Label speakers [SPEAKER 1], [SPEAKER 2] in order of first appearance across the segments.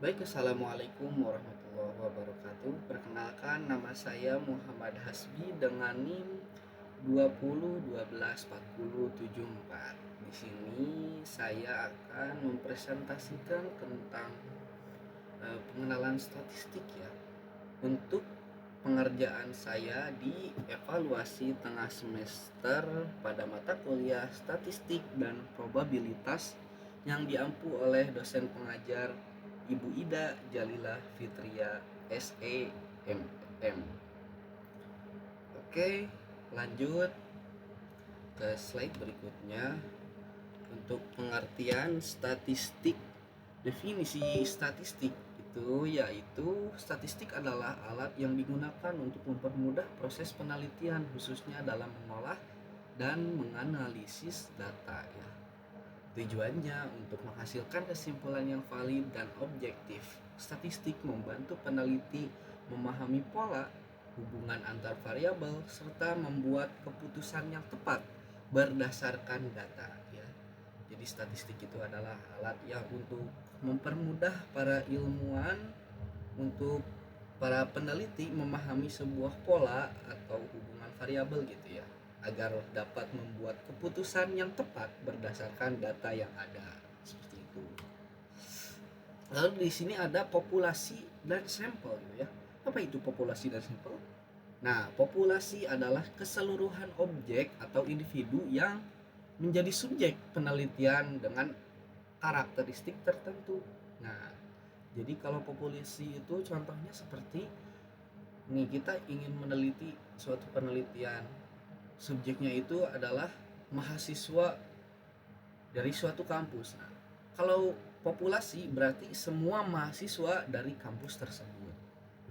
[SPEAKER 1] Baik, assalamualaikum warahmatullahi wabarakatuh. Perkenalkan, nama saya Muhammad Hasbi dengan NIM 20124074. Di sini saya akan mempresentasikan tentang pengenalan statistik ya. Untuk pengerjaan saya di evaluasi tengah semester pada mata kuliah statistik dan probabilitas yang diampu oleh dosen pengajar Ibu Ida Jalila Fitria SEMM. Oke, lanjut ke slide berikutnya. Untuk pengertian statistik, definisi statistik itu yaitu statistik adalah alat yang digunakan untuk mempermudah proses penelitian, khususnya dalam mengolah dan menganalisis data ya. Tujuannya untuk menghasilkan kesimpulan yang valid dan objektif. Statistik membantu peneliti memahami pola, hubungan antar variabel, serta membuat keputusan yang tepat berdasarkan data ya. Jadi statistik itu adalah alat yang untuk mempermudah para ilmuwan, untuk para peneliti memahami sebuah pola atau hubungan variabel gitu ya, agar dapat membuat keputusan yang tepat berdasarkan data yang ada. Seperti itu. Lalu di sini ada populasi dan sampel gitu ya. Apa itu populasi dan sampel? Nah, populasi adalah keseluruhan objek atau individu yang menjadi subjek penelitian dengan karakteristik tertentu. Nah, jadi kalau populasi itu contohnya seperti nih, kita ingin meneliti suatu penelitian, subjeknya itu adalah mahasiswa dari suatu kampus. Nah, kalau populasi berarti semua mahasiswa dari kampus tersebut.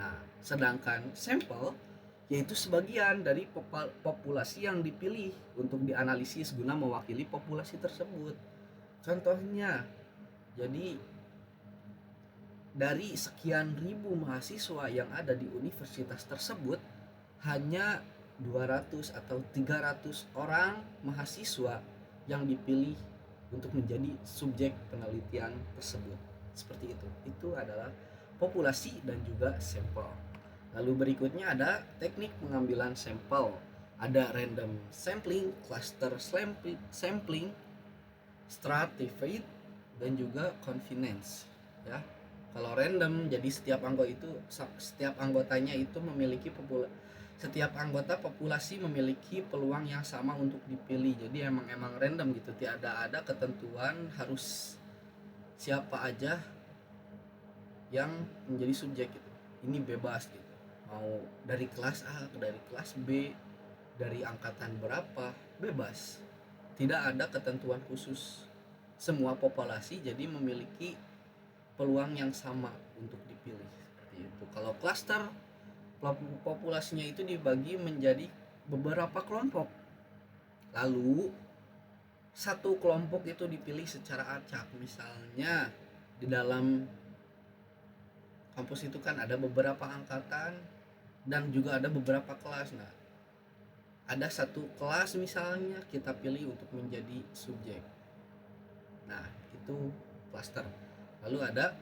[SPEAKER 1] Nah, sedangkan sampel yaitu sebagian dari populasi yang dipilih untuk dianalisis guna mewakili populasi tersebut. Contohnya, jadi dari sekian ribu mahasiswa yang ada di universitas tersebut, hanya 200 atau 300 orang mahasiswa yang dipilih untuk menjadi subjek penelitian tersebut. Seperti itu. Itu adalah populasi dan juga sampel. Lalu berikutnya ada teknik pengambilan sampel. Ada random sampling, cluster sampling, stratified, dan juga confidence ya. Kalau random, jadi setiap anggotanya itu memiliki setiap anggota populasi memiliki peluang yang sama untuk dipilih. Jadi emang random gitu, tidak ada ketentuan harus siapa aja yang menjadi subjek gitu. Ini bebas gitu, mau dari kelas A, dari kelas B, dari angkatan berapa, bebas, tidak ada ketentuan khusus. Semua populasi jadi memiliki peluang yang sama untuk dipilih. Seperti itu. Kalau klaster, populasinya itu dibagi menjadi beberapa kelompok. Lalu satu kelompok itu dipilih secara acak. Misalnya di dalam kampus itu kan ada beberapa angkatan dan juga ada beberapa kelas. Nah, ada satu kelas misalnya kita pilih untuk menjadi subjek. Nah, itu cluster. Lalu ada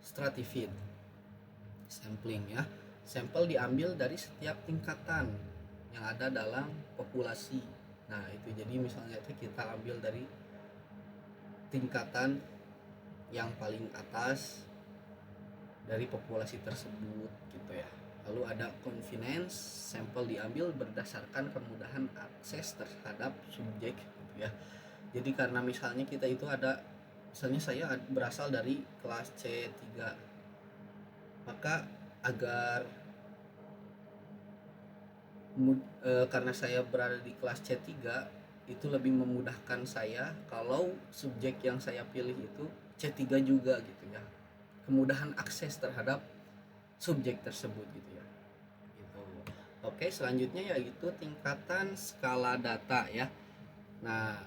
[SPEAKER 1] stratified sampling ya. Sampel diambil dari setiap tingkatan yang ada dalam populasi. Nah, itu jadi misalnya itu kita ambil dari tingkatan yang paling atas dari populasi tersebut gitu ya. Lalu ada confidence, sampel diambil berdasarkan kemudahan akses terhadap subjek gitu ya. Jadi karena misalnya kita itu misalnya saya berasal dari kelas C3, maka agar karena saya berada di kelas C3, itu lebih memudahkan saya kalau subjek yang saya pilih itu C3 juga gitu ya. Kemudahan akses terhadap subjek tersebut gitu ya. Gitu. Oke, selanjutnya yaitu tingkatan skala data ya. Nah,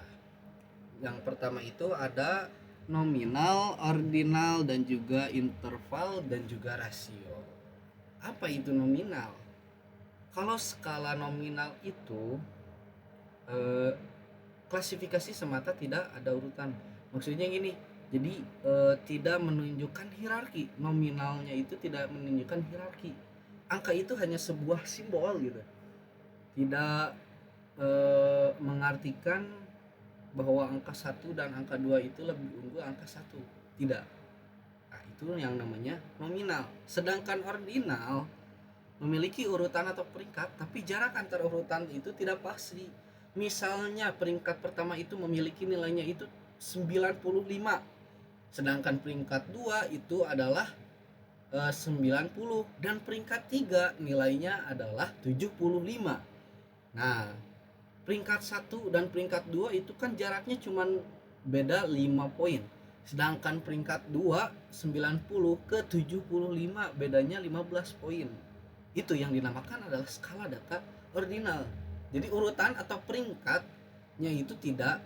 [SPEAKER 1] yang pertama itu ada nominal, ordinal, dan juga interval, dan juga rasio. Apa itu nominal? Kalau skala nominal itu klasifikasi semata, tidak ada urutan. Maksudnya gini, Jadi tidak menunjukkan hierarki, nominalnya itu tidak menunjukkan hierarki. Angka itu hanya sebuah simbol gitu, tidak mengartikan bahwa angka 1 dan angka 2 itu lebih unggul angka 1, tidak. Nah, itu yang namanya nominal. Sedangkan ordinal memiliki urutan atau peringkat, tapi jarak antar urutan itu tidak pasti. Misalnya peringkat pertama itu memiliki nilainya itu 95, sedangkan peringkat 2 itu adalah 90, dan peringkat 3 nilainya adalah 75. Nah, peringkat 1 dan peringkat 2 itu kan jaraknya cuma beda 5 poin. Sedangkan peringkat 2 90 ke 75 bedanya 15 poin. Itu yang dinamakan adalah skala data ordinal. Jadi urutan atau peringkatnya itu tidak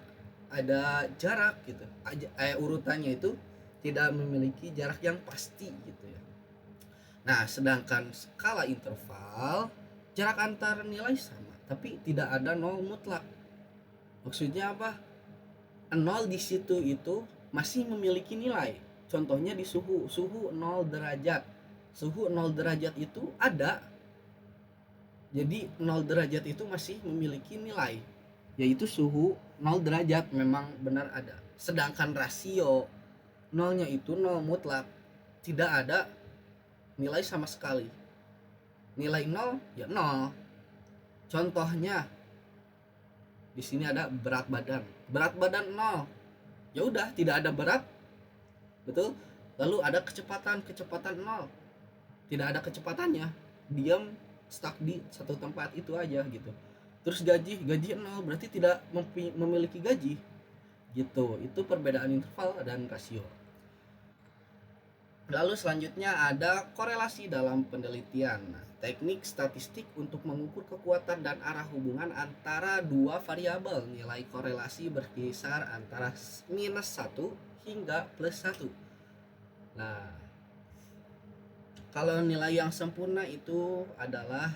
[SPEAKER 1] ada jarak gitu. Urutannya itu tidak memiliki jarak yang pasti gitu ya. Nah, sedangkan skala interval jarak antar nilai sama, tapi tidak ada nol mutlak. Maksudnya apa? Nol di situ itu masih memiliki nilai. Contohnya di suhu 0 derajat. Suhu 0 derajat itu ada. Jadi 0 derajat itu masih memiliki nilai, yaitu suhu 0 derajat memang benar ada. Sedangkan rasio nolnya itu nol mutlak, tidak ada nilai sama sekali. Nilai 0 ya 0. Contohnya di sini ada berat badan. Berat badan 0. Ya udah, tidak ada berat. Betul? Lalu ada kecepatan 0. Tidak ada kecepatannya. Diam stuck di satu tempat itu aja gitu. Terus gaji 0, berarti tidak memiliki gaji. Gitu. Itu perbedaan interval dan rasio. Lalu selanjutnya ada korelasi dalam penelitian. Nah, teknik statistik untuk mengukur kekuatan dan arah hubungan antara dua variabel. Nilai korelasi berkisar antara -1 hingga +1. Nah, kalau nilai yang sempurna itu adalah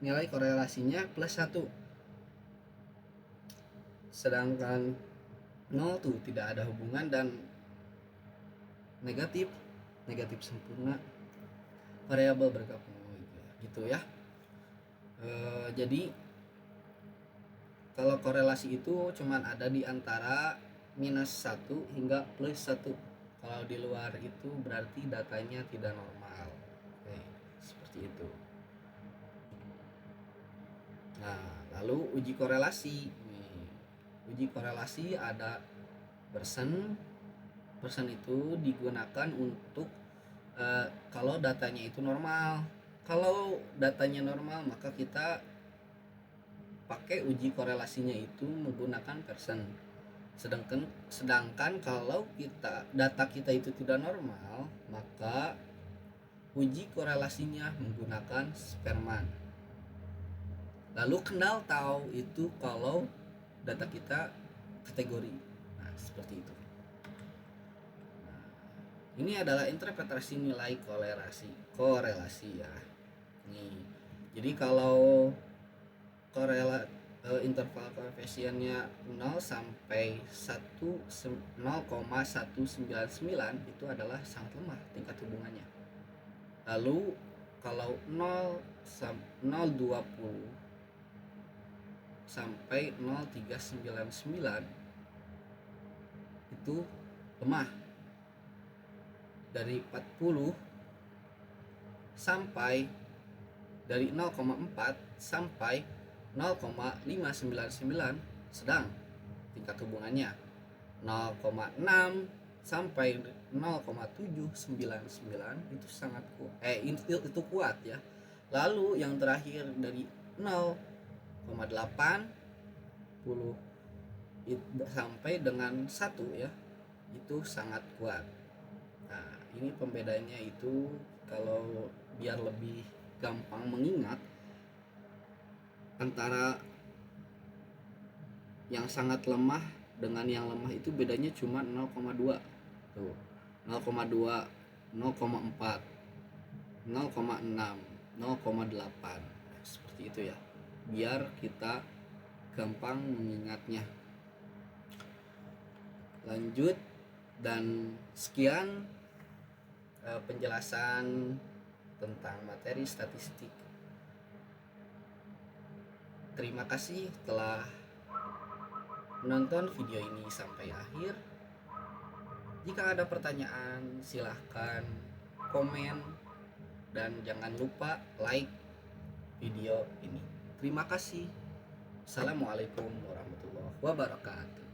[SPEAKER 1] nilai korelasinya +1. Sedangkan 0 tuh tidak ada hubungan, dan negatif sempurna, variabel bergabung gitu ya. Jadi kalau korelasi itu cuman ada di antara -1 hingga +1. Kalau di luar itu berarti datanya tidak normal. Oke, seperti itu. Nah, lalu uji korelasi. Uji korelasi ada persen. Persen itu digunakan untuk kalau datanya itu normal. Kalau datanya normal, maka kita pakai uji korelasinya itu menggunakan persen. Sedangkan kalau data kita itu tidak normal, maka uji korelasinya menggunakan Spearman. Lalu kendal tahu itu kalau data kita kategori. Nah, seperti itu. Ini adalah interpretasi nilai korelasi ya. Nih. Jadi kalau interval koefisiennya 0 sampai 0,199 itu adalah sangat lemah tingkat hubungannya. Lalu kalau 0,20 sampai 0,399 itu lemah. Dari 40 sampai dari 0,4 sampai 0,599 sedang tingkat hubungannya. 0,6 sampai 0,799 itu sangat itu kuat ya. Lalu yang terakhir dari 0,8 sampai dengan 1 ya, itu sangat kuat. Nah, ini pembedanya itu kalau biar lebih gampang mengingat, antara yang sangat lemah dengan yang lemah itu bedanya cuma 0,2 tuh, 0,2, 0,4, 0,6, 0,8. Seperti itu ya, biar kita gampang mengingatnya. Lanjut Dan sekian penjelasan tentang materi statistik. Terima kasih telah menonton video ini sampai akhir. Jika ada pertanyaan, silahkan komen dan jangan lupa like video ini. Terima kasih. Assalamualaikum warahmatullahi wabarakatuh.